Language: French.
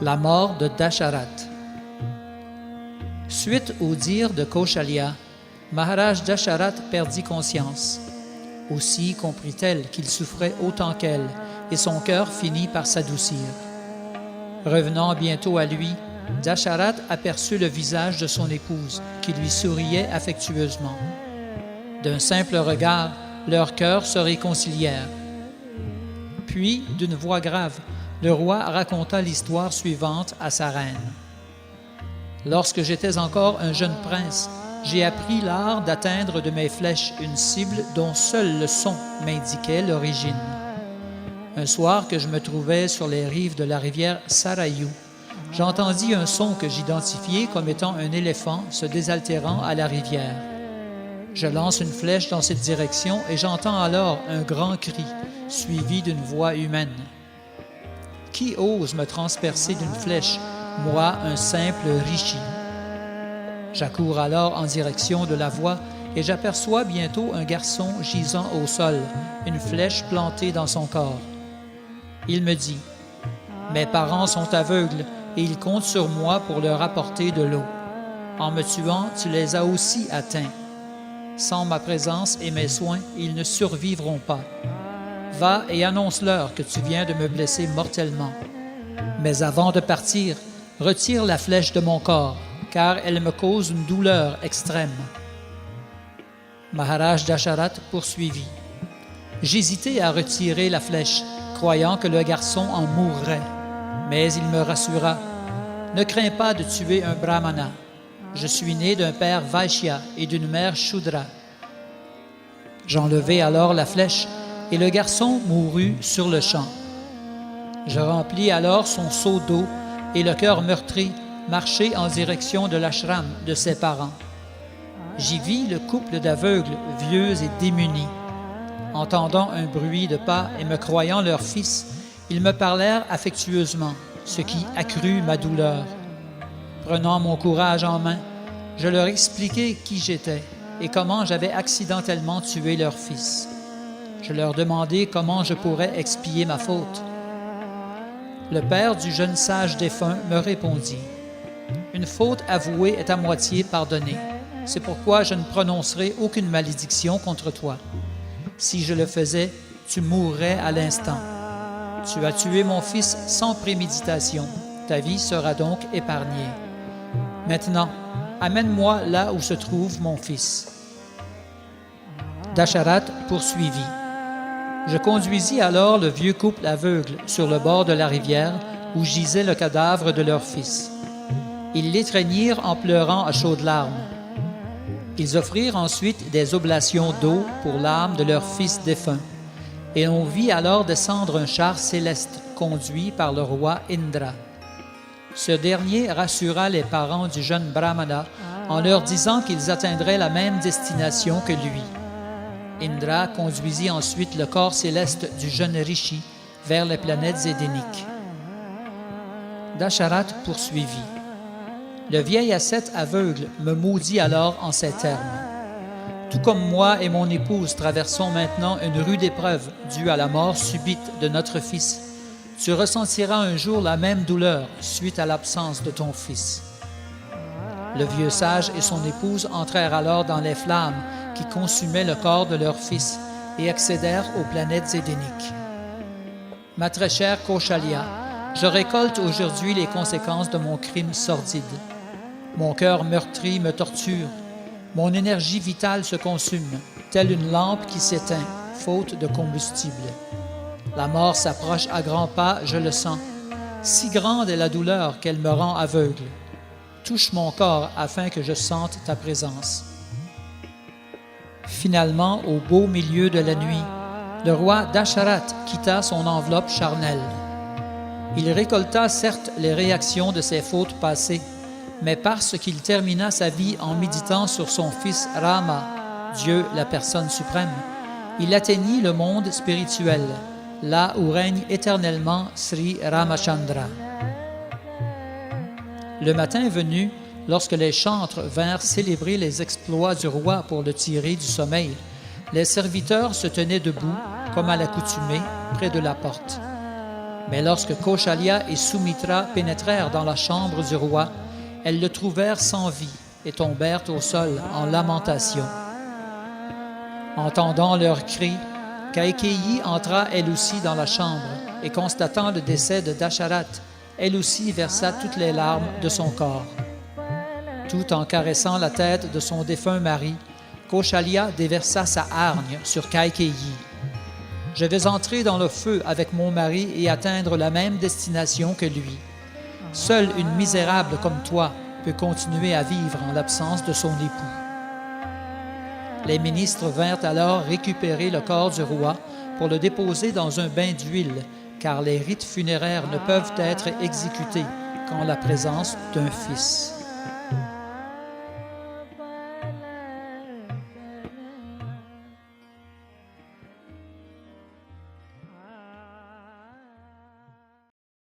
La mort de Dasharat. Suite au dire de Kaushalya, Maharaj Dasharat perdit conscience. Aussi comprit-elle qu'il souffrait autant qu'elle, et son cœur finit par s'adoucir. Revenant bientôt à lui, Dasharat aperçut le visage de son épouse, qui lui souriait affectueusement. D'un simple regard, leurs cœurs se réconcilièrent. Puis, d'une voix grave, le roi raconta l'histoire suivante à sa reine. Lorsque j'étais encore un jeune prince, j'ai appris l'art d'atteindre de mes flèches une cible dont seul le son m'indiquait l'origine. Un soir que je me trouvais sur les rives de la rivière Sarayu, j'entendis un son que j'identifiai comme étant un éléphant se désaltérant à la rivière. Je lance une flèche dans cette direction et j'entends alors un grand cri, suivi d'une voix humaine. Qui ose me transpercer d'une flèche, moi, un simple rishi? J'accours alors en direction de la voix et j'aperçois bientôt un garçon gisant au sol, une flèche plantée dans son corps. Il me dit, « Mes parents sont aveugles et ils comptent sur moi pour leur apporter de l'eau. En me tuant, tu les as aussi atteints. Sans ma présence et mes soins, ils ne survivront pas. Va et annonce-leur que tu viens de me blesser mortellement. Mais avant de partir, retire la flèche de mon corps, car elle me cause une douleur extrême. » Maharaj Dasharat poursuivit. J'hésitai à retirer la flèche, croyant que le garçon en mourrait. Mais il me rassura. Ne crains pas de tuer un brahmana. Je suis né d'un père Vaishya et d'une mère Shudra. J'enlevai alors la flèche et le garçon mourut sur le champ. Je remplis alors son seau d'eau et le cœur meurtri marchai en direction de l'ashram de ses parents. J'y vis le couple d'aveugles, vieux et démunis. Entendant un bruit de pas et me croyant leur fils, ils me parlèrent affectueusement, ce qui accrut ma douleur. Prenant mon courage en main, je leur expliquai qui j'étais et comment j'avais accidentellement tué leur fils. Je leur demandai comment je pourrais expier ma faute. Le père du jeune sage défunt me répondit, « Une faute avouée est à moitié pardonnée. C'est pourquoi je ne prononcerai aucune malédiction contre toi. Si je le faisais, tu mourrais à l'instant. Tu as tué mon fils sans préméditation. Ta vie sera donc épargnée. Maintenant, amène-moi là où se trouve mon fils. » Dasharat poursuivit. Je conduisis alors le vieux couple aveugle sur le bord de la rivière où gisait le cadavre de leur fils. Ils l'étreignirent en pleurant à chaudes larmes. Ils offrirent ensuite des oblations d'eau pour l'âme de leur fils défunt, et on vit alors descendre un char céleste conduit par le roi Indra. Ce dernier rassura les parents du jeune brahmana en leur disant qu'ils atteindraient la même destination que lui. Indra conduisit ensuite le corps céleste du jeune rishi vers les planètes édéniques. Dasharat poursuivit. Le vieil ascète aveugle me maudit alors en ces termes. Tout comme moi et mon épouse traversons maintenant une rude épreuve due à la mort subite de notre fils, tu ressentiras un jour la même douleur suite à l'absence de ton fils. Le vieux sage et son épouse entrèrent alors dans les flammes qui consumaient le corps de leur fils et accédèrent aux planètes édéniques. Ma très chère Kaushalya, je récolte aujourd'hui les conséquences de mon crime sordide. Mon cœur meurtri me torture. Mon énergie vitale se consume, telle une lampe qui s'éteint, faute de combustible. La mort s'approche à grands pas, je le sens. Si grande est la douleur qu'elle me rend aveugle. Touche mon corps afin que je sente ta présence. Finalement, au beau milieu de la nuit, le roi Dasharat quitta son enveloppe charnelle. Il récolta certes les réactions de ses fautes passées, mais parce qu'il termina sa vie en méditant sur son fils Rama, Dieu la personne suprême, il atteignit le monde spirituel, là où règne éternellement Sri Ramachandra. Le matin venu, lorsque les chantres vinrent célébrer les exploits du roi pour le tirer du sommeil, les serviteurs se tenaient debout, comme à l'accoutumée, près de la porte. Mais lorsque Koshalya et Soumitra pénétrèrent dans la chambre du roi, elles le trouvèrent sans vie et tombèrent au sol en lamentation. Entendant leurs cris, Kaikeyi entra elle aussi dans la chambre et constatant le décès de Dasharatha, elle aussi versa toutes les larmes de son corps. Tout en caressant la tête de son défunt mari, Koshalya déversa sa hargne sur Kaikeyi. « Je vais entrer dans le feu avec mon mari et atteindre la même destination que lui. Seule une misérable comme toi peut continuer à vivre en l'absence de son époux. » Les ministres vinrent alors récupérer le corps du roi pour le déposer dans un bain d'huile, car les rites funéraires ne peuvent être exécutés qu'en la présence d'un fils.